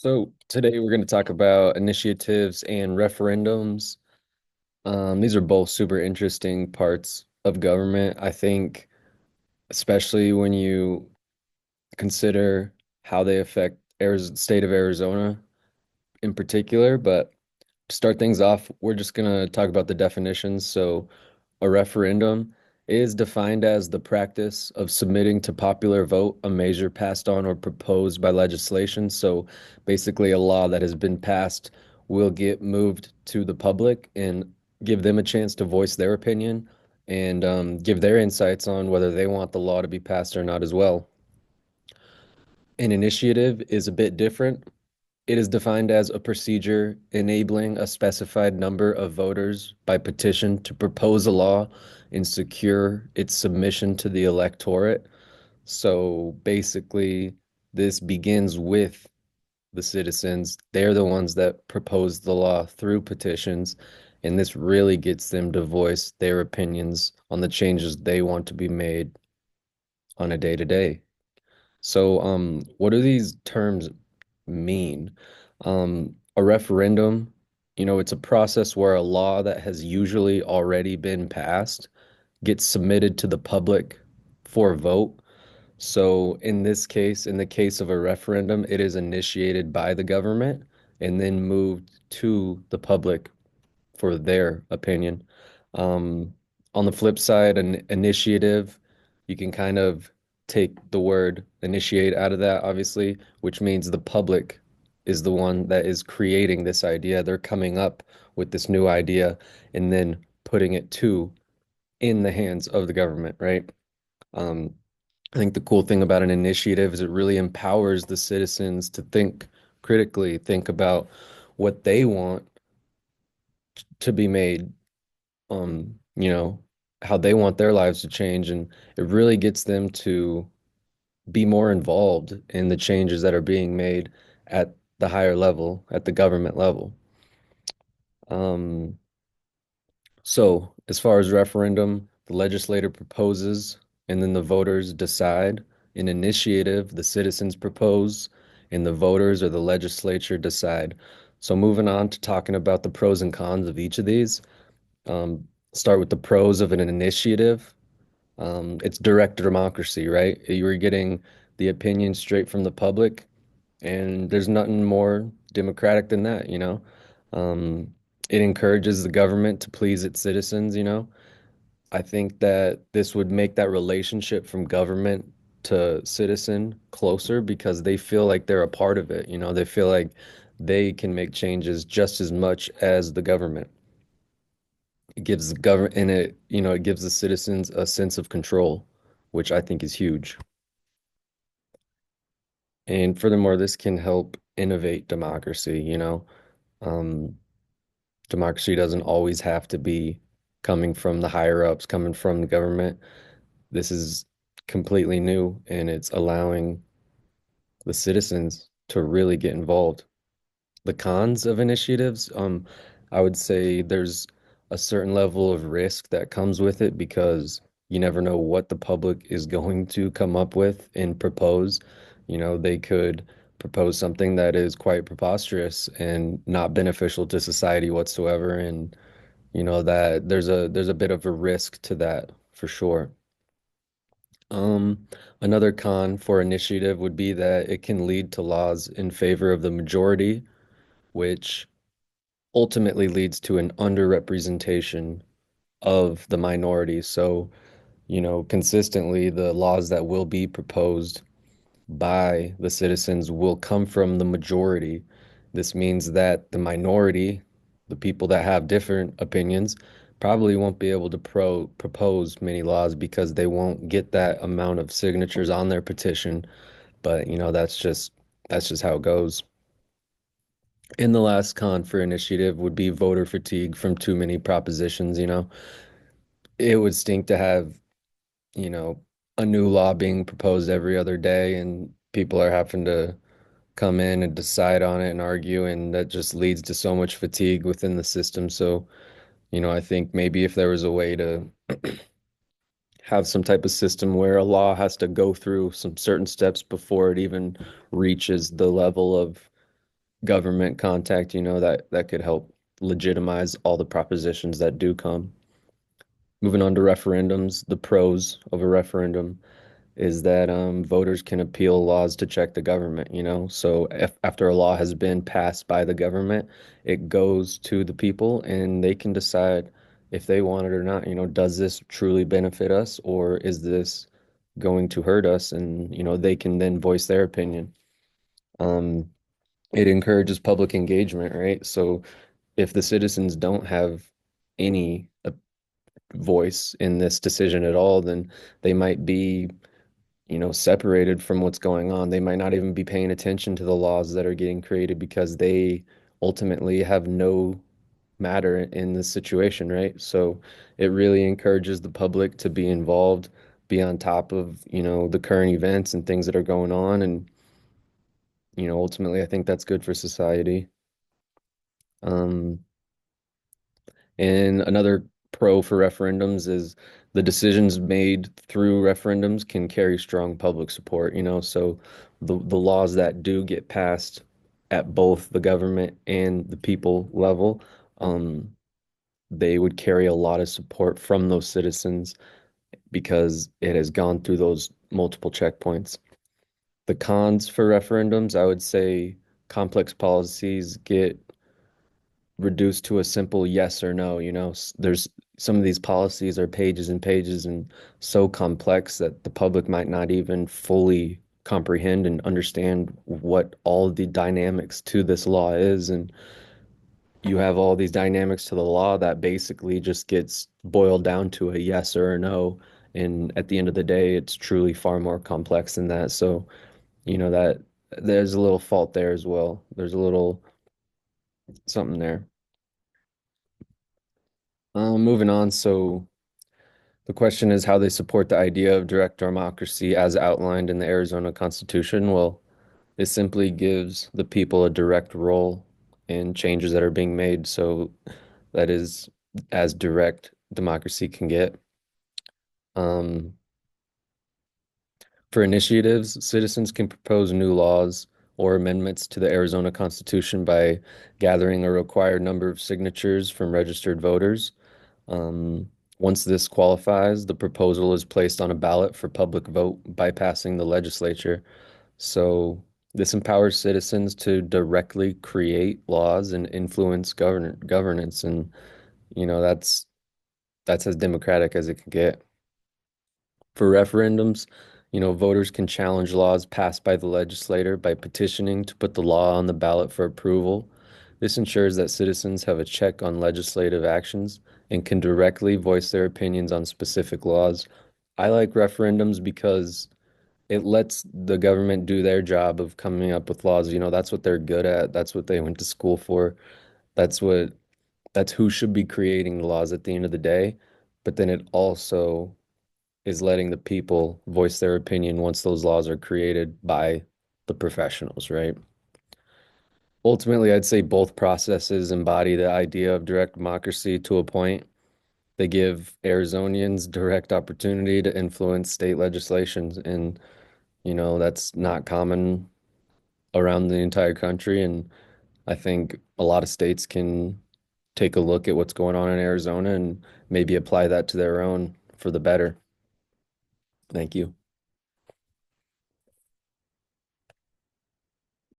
So today we're going to talk about initiatives and referendums. These are both super interesting parts of government. I think, especially when you consider how they affect Arizona, state of Arizona in particular. But to start things off, we're just going to talk about the definitions. So a referendum is defined as the practice of submitting to popular vote a measure passed on or proposed by legislation. So basically, a law that has been passed will get moved to the public and give them a chance to voice their opinion and give their insights on whether they want the law to be passed or not as well. An initiative is a bit different. It is defined as a procedure enabling a specified number of voters by petition to propose a law and secure its submission to the electorate. So basically, this begins with the citizens. They're the ones that propose the law through petitions, and this really gets them to voice their opinions on the changes they want to be made on a day to day. So, what do these terms mean? A referendum, it's a process where a law that has usually already been passed gets submitted to the public for a vote. So, in this case, in the case of a referendum, it is initiated by the government and then moved to the public for their opinion. Um, on the flip side, an initiative, you can kind of take the word initiate out of that, obviously, which means the public is the one that is creating this idea. They're coming up with this new idea and then putting it to in the hands of the government, right? Um, I think the cool thing about an initiative is it really empowers the citizens to think critically, think about what they want to be made you know, how they want their lives to change. And it really gets them to be more involved in the changes that are being made at the higher level, at the government level. Um, so as far as referendum, the legislator proposes and then the voters decide. An initiative, the citizens propose and the voters or the legislature decide. So moving on to talking about the pros and cons of each of these. Um, Start with the pros of an initiative. It's direct democracy, right? You were getting the opinion straight from the public, and there's nothing more democratic than that. Um, it encourages the government to please its citizens. I think that this would make that relationship from government to citizen closer because they feel like they're a part of it. They feel like they can make changes just as much as the government. It gives the government and it gives the citizens a sense of control, which I think is huge. And furthermore, this can help innovate democracy. Um, Democracy doesn't always have to be coming from the higher ups, coming from the government. This is completely new and it's allowing the citizens to really get involved. The cons of initiatives, I would say there's a certain level of risk that comes with it because you never know what the public is going to come up with and propose. They could propose something that is quite preposterous and not beneficial to society whatsoever. And that there's a bit of a risk to that for sure. Um, Another con for initiative would be that it can lead to laws in favor of the majority, which ultimately leads to an underrepresentation of the minority. So, consistently, the laws that will be proposed by the citizens will come from the majority. This means that the minority, the people that have different opinions, probably won't be able to propose many laws because they won't get that amount of signatures on their petition. But, that's just how it goes. In the last con for initiative would be voter fatigue from too many propositions. It would stink to have, you know, a new law being proposed every other day and people are having to come in and decide on it and argue, and that just leads to so much fatigue within the system. So, I think maybe if there was a way to have some type of system where a law has to go through some certain steps before it even reaches the level of government contact, that could help legitimize all the propositions that do come. Moving on to referendums, the pros of a referendum is that voters can appeal laws to check the government, So if, after a law has been passed by the government, it goes to the people and they can decide if they want it or not. Does this truly benefit us or is this going to hurt us? And, they can then voice their opinion. Um, it encourages public engagement, right? So if the citizens don't have any voice in this decision at all, then they might be separated from what's going on. They might not even be paying attention to the laws that are getting created because they ultimately have no matter in this situation, right? So it really encourages the public to be involved, be on top of, the current events and things that are going on. And, ultimately, I think that's good for society. Um, And another pro for referendums is the decisions made through referendums can carry strong public support, so the laws that do get passed at both the government and the people level, um, they would carry a lot of support from those citizens because it has gone through those multiple checkpoints. The cons for referendums, I would say complex policies get reduced to a simple yes or no. There's some of these policies are pages and pages and so complex that the public might not even fully comprehend and understand what all the dynamics to this law is. And you have all these dynamics to the law that basically just gets boiled down to a yes or a no. And at the end of the day, it's truly far more complex than that. So, that there's a little fault there as well. There's a little something there. Moving on, so the question is how they support the idea of direct democracy as outlined in the Arizona Constitution. Well, it simply gives the people a direct role in changes that are being made. So that is as direct democracy can get. Um, for initiatives, citizens can propose new laws or amendments to the Arizona Constitution by gathering a required number of signatures from registered voters. Um, Once this qualifies, the proposal is placed on a ballot for public vote, bypassing the legislature. So this empowers citizens to directly create laws and influence governance, and that's as democratic as it can get. For referendums, voters can challenge laws passed by the legislator by petitioning to put the law on the ballot for approval. This ensures that citizens have a check on legislative actions and can directly voice their opinions on specific laws. I like referendums because it lets the government do their job of coming up with laws. That's what they're good at. That's what they went to school for. That's what that's who should be creating the laws at the end of the day. But then it also is letting the people voice their opinion once those laws are created by the professionals, right? Ultimately, I'd say both processes embody the idea of direct democracy to a point. They give Arizonians direct opportunity to influence state legislations, and that's not common around the entire country. And I think a lot of states can take a look at what's going on in Arizona and maybe apply that to their own for the better. Thank you.